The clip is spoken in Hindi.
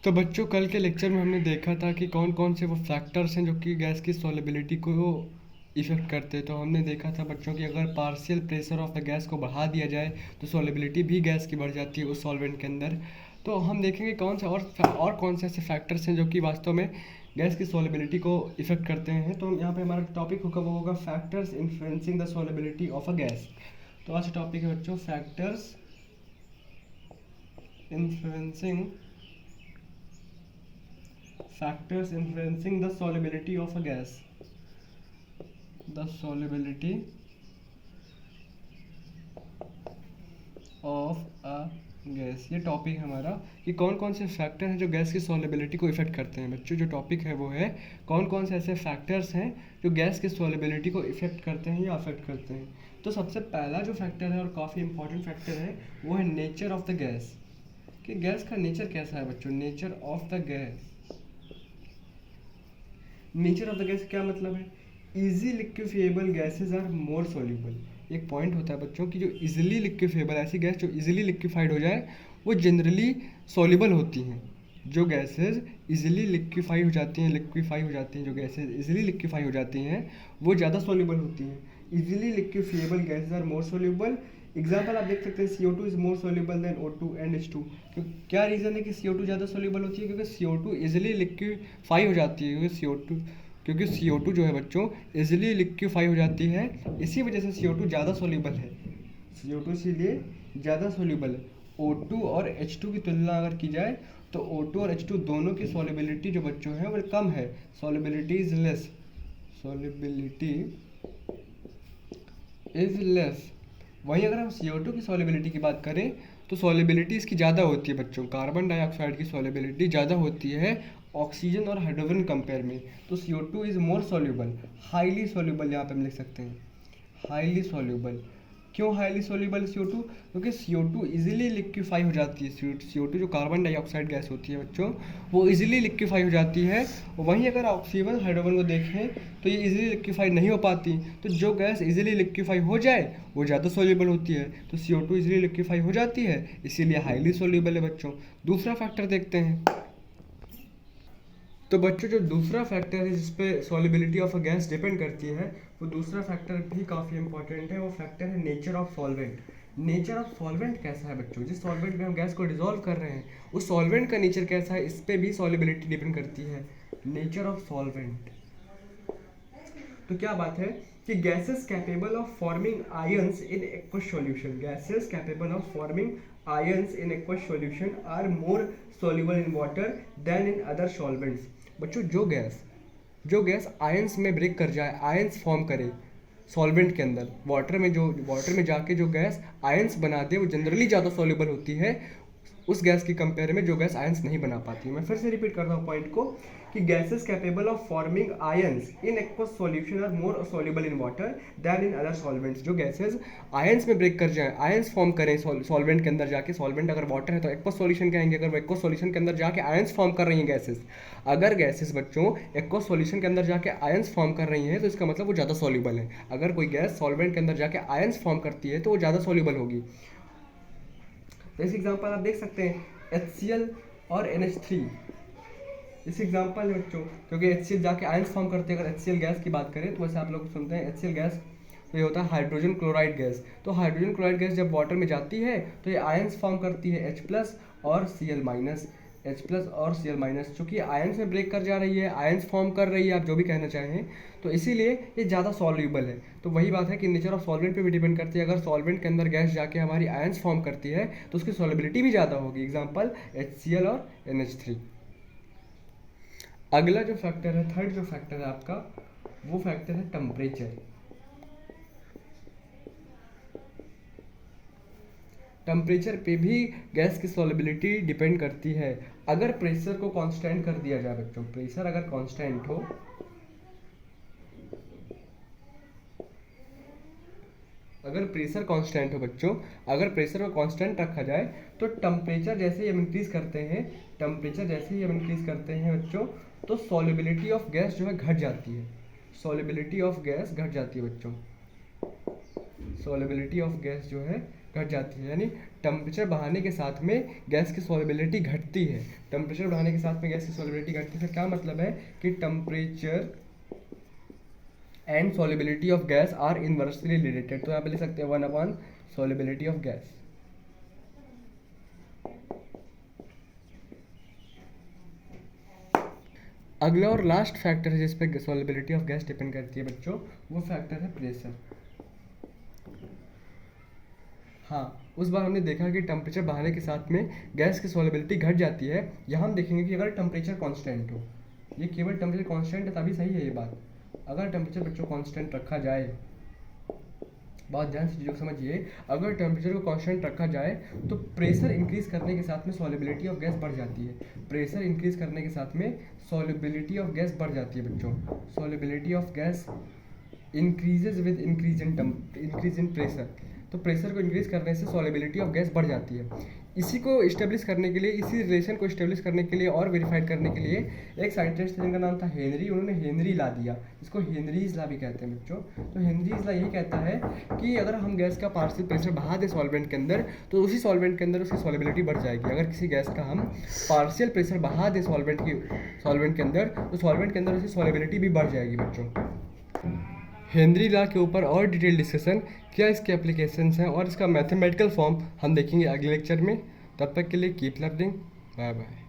तो बच्चों, कल के लेक्चर में हमने देखा था कि कौन कौन से वो फैक्टर्स हैं जो कि गैस की सॉलिबिलिटी को इफ़ेक्ट करते हैं। तो हमने देखा था बच्चों कि अगर partial pressure of the gas को बढ़ा दिया जाए तो सॉलिबिलिटी भी गैस की बढ़ जाती है उस सॉल्वेंट के अंदर। तो हम देखेंगे कौन सा और कौन से ऐसे फैक्टर्स हैं जो कि वास्तव में गैस की सॉलिबिलिटी को इफ़ेक्ट करते हैं। तो यहाँ पे हमारा टॉपिक होगा, वो होगा factors influencing the solubility of a gas. तो आज टॉपिक है बच्चों factors influencing factors influencing the solubility of a gas, the solubility of a gas. ये टॉपिक है हमारा कि कौन कौन से फैक्टर हैं जो गैस की सॉलिबिलिटी को इफेक्ट करते हैं। बच्चों, जो टॉपिक है वो है कौन कौन से ऐसे फैक्टर्स हैं जो गैस की सॉलिबिलिटी को इफेक्ट करते हैं या अफेक्ट करते हैं। तो सबसे पहला जो फैक्टर है और काफ़ी इंपॉर्टेंट फैक्टर है वो है नेचर ऑफ द गैस, कि गैस का नेचर कैसा है बच्चों। Nature of the gas, nature of the gas क्या मतलब है? Easy liquefiable gases are more soluble. एक पॉइंट होता है बच्चों कि जो इजीली लिक्विफिएबल, ऐसी गैस जो इजीली लिक्विफाइड हो जाए वो जनरली सोल्यूबल होती हैं। जो गैसेज इजीली लिक्विफाई हो जाती हैं, जो गैसेज इजीली लिक्विफाई हो जाती हैं वो ज़्यादा सोल्यूबल होती हैं। Easily liquefiable gases are more soluble. Example आप देख सकते हैं, CO2 is more soluble than O2 and H2। क्या रीज़न है कि CO2 ज़्यादा सोल्यूबल होती है? क्योंकि CO2 इजीली लिक्विफाई हो जाती है। क्योंकि CO2 जो है बच्चों इजीली लिक्विफाई हो जाती है, इसी वजह से CO2 ज़्यादा सोल्यूबल है। CO2 इसीलिए ज़्यादा सोल्यूबल है। O2 और H2 की तुलना अगर की जाए तो O2 और H2 दोनों की सॉल्युबिलिटी जो बच्चों है वो कम है। Solubility is less, solubility is less. वहीं अगर हम CO2 की सॉल्युबिलिटी की बात करें तो सॉल्युबिलिटी इसकी ज़्यादा होती है बच्चों। कार्बन डाइऑक्साइड की सॉल्युबिलिटी ज़्यादा होती है ऑक्सीजन और हाइड्रोजन कंपेयर में। तो CO2 is more soluble, highly soluble, यहाँ पे हम लिख सकते हैं हाईली सॉल्यूबल। क्यों हाईली सॉल्यूबल CO2? क्योंकि CO2 इजीली लिक्विफाई हो जाती है। CO2 जो कार्बन डाइऑक्साइड गैस होती है बच्चों वो इजीली लिक्विफाई हो जाती है। वहीं अगर ऑक्सीजन हाइड्रोजन को देखें तो ये इजीली लिक्विफाई नहीं हो पाती। तो जो गैस इजीली लिक्विफाई हो जाए वो ज़्यादा सोल्यूबल होती है। तो CO2 इजीली लिक्विफाई हो जाती है, इसीलिए हाईली सोल्यूबल है बच्चों। दूसरा फैक्टर देखते हैं। तो बच्चों, जो दूसरा फैक्टर है जिस पे solubility of a gas depend करती है, वो दूसरा फैक्टर भी काफ़ी इंपॉर्टेंट है। वो फैक्टर है nature of solvent. Nature of solvent कैसा है बच्चों? जिस सॉल्वेंट में हम गैस को डिसॉल्व कर रहे हैं उस सॉल्वेंट का नेचर कैसा है, इस पे भी सॉल्युबिलिटी डिपेंड करती है। नेचर ऑफ सॉल्वेंट, तो क्या बात है कि gases capable of forming ions in aqueous solution, gases capable of forming ions in aqueous solution are more soluble in water than in other solvents। बच्चों, जो गैस आयंस में ब्रेक कर जाए, आयंस फॉर्म करे सॉल्वेंट के अंदर, वाटर में जाके जो गैस आयंस बना दे वो जनरली ज़्यादा सॉल्युबल होती है उस गैस की कंपेयर में जो गैस आयंस नहीं बना पाती। मैं फिर से रिपीट करता हूँ पॉइंट को कि gases capable of forming ions in aqueous solution are more soluble in water than in other solvents. जो गैसेस आयंस में ब्रेक कर जाएं, आयंस फॉर्म करें सॉल्वेंट के अंदर जाके, सॉल्वेंट अगर वाटर है तो एक्वस सॉल्यूशन कहेंगे, अगर वो एक्वस सॉल्यूशन के अंदर जाके आयंस फॉर्म कर रही हैं गैसेस, अगर गैसेस बच्चों एक्वस सॉल्यूशन के अंदर जाके आयंस फॉर्म कर रही हैं तो इसका मतलब वो ज़्यादा सॉल्युबल है। अगर कोई गैस सॉल्वेंट के अंदर जाके आयंस फॉर्म करती है तो वो ज़्यादा सॉल्युबल होगी। जैसे एग्जांपल आप देख सकते हैं HCl और NH3, इस एग्जांपल है बच्चों, क्योंकि HCl जाके आयंस फॉर्म करते हैं। अगर HCl गैस की बात करें तो वैसे आप लोग सुनते हैं HCl गैस तो ये होता है हाइड्रोजन क्लोराइड गैस। तो हाइड्रोजन क्लोराइड गैस जब वाटर में जाती है तो ये आयंस फॉर्म करती है H+ और Cl-, चूँकि आयंस में ब्रेक कर जा रही है, आयंस फॉर्म कर रही है, आप जो भी कहना चाहें, तो इसीलिए ये ज़्यादा सॉल्यूबल है। तो वही बात है कि नेचर ऑफ सॉल्वेंट पे भी डिपेंड करती है। अगर सॉल्वेंट के अंदर गैस जाके हमारी आयंस फॉर्म करती है तो उसकी सॉल्युबिलिटी भी ज़्यादा होगी। एग्जांपल HCl और NH3। अगला जो फैक्टर है, थर्ड जो फैक्टर है आपका, वो फैक्टर है टेम्परेचर। टेम्परेचर पे भी गैस की सॉल्युबिलिटी डिपेंड करती है। अगर प्रेशर को कांस्टेंट कर दिया जाए बच्चों, प्रेशर अगर कांस्टेंट हो, अगर प्रेशर कांस्टेंट हो बच्चों, अगर प्रेशर को कांस्टेंट रखा जाए तो टेम्परेचर जैसे ही हम इंक्रीज करते हैं, टेम्परेचर जैसे ही हम इंक्रीज करते हैं बच्चों, तो सॉल्युबिलिटी ऑफ गैस जो है घट जाती है। सॉल्युबिलिटी ऑफ गैस घट जाती है बच्चों, सॉल्युबिलिटी ऑफ गैस जो है घट जाती है, यानी टेम्परेचर बढ़ाने के साथ में गैस की सॉल्युबिलिटी घटती है। टेम्परेचर बढ़ाने के साथ में गैस की सॉल्युबिलिटी घटती है, फिर क्या मतलब है कि temperature and solubility of gas are inversely related. तो यहाँ पे लिख सकते हैं 1 सॉल्युबिलिटी ऑफ गैस। अगला और लास्ट फैक्टर है जिस पे सॉल्युबिलिटी ऑफ गैस डिपेंड करती है बच्चों, वो फैक्टर है प्रेशर। हाँ, उस बार हमने देखा कि टेम्परेचर बढ़ाने के साथ में गैस की सॉल्युबिलिटी घट जाती है। यहाँ हम देखेंगे कि अगर टेम्परेचर कांस्टेंट हो, ये केवल टेम्परेचर कांस्टेंट है तभी सही है ये बात। अगर टेम्परेचर बच्चों कांस्टेंट रखा जाए, बहुत ध्यान से चीज़ों को समझिए, अगर टेम्परेचर को कांस्टेंट रखा जाए तो प्रेशर इंक्रीज करने के साथ में सॉल्युबिलिटी ऑफ गैस बढ़ जाती है। प्रेशर इंक्रीज करने के साथ में सॉल्युबिलिटी ऑफ गैस बढ़ जाती है बच्चों। Solubility of gas increases with increase in pressure. तो प्रेशर को इंक्रीज करने से सॉल्युबिलिटी ऑफ गैस बढ़ जाती है। इसी को इस्टेब्लिश करने के लिए, इसी रिलेशन को इस्टेब्लिश करने के लिए और वेरीफाइड करने के लिए एक साइंटिस्ट थे जिनका नाम था हेनरी। उन्होंने हेनरी लॉ दिया, इसको हेनरीज लॉ भी कहते हैं बच्चों। तो हेनरीज लॉ यही कहता है कि अगर हम गैस का पार्शियल प्रेशर बढ़ा दें सॉल्वेंट के अंदर, तो उसी सॉल्वेंट के अंदर उसकी सॉल्युबिलिटी बढ़ जाएगी। अगर किसी गैस का हम पार्शियल प्रेशर बढ़ा दें सॉल्वेंट के अंदर, तो सॉल्वेंट के अंदर उसकी सॉल्युबिलिटी भी बढ़ जाएगी बच्चों। हेनरी लॉ के ऊपर और डिटेल डिस्कशन, क्या इसके एप्लीकेशंस हैं और इसका मैथमेटिकल फॉर्म हम देखेंगे अगले लेक्चर में। तब तक के लिए कीप लर्निंग, बाय बाय।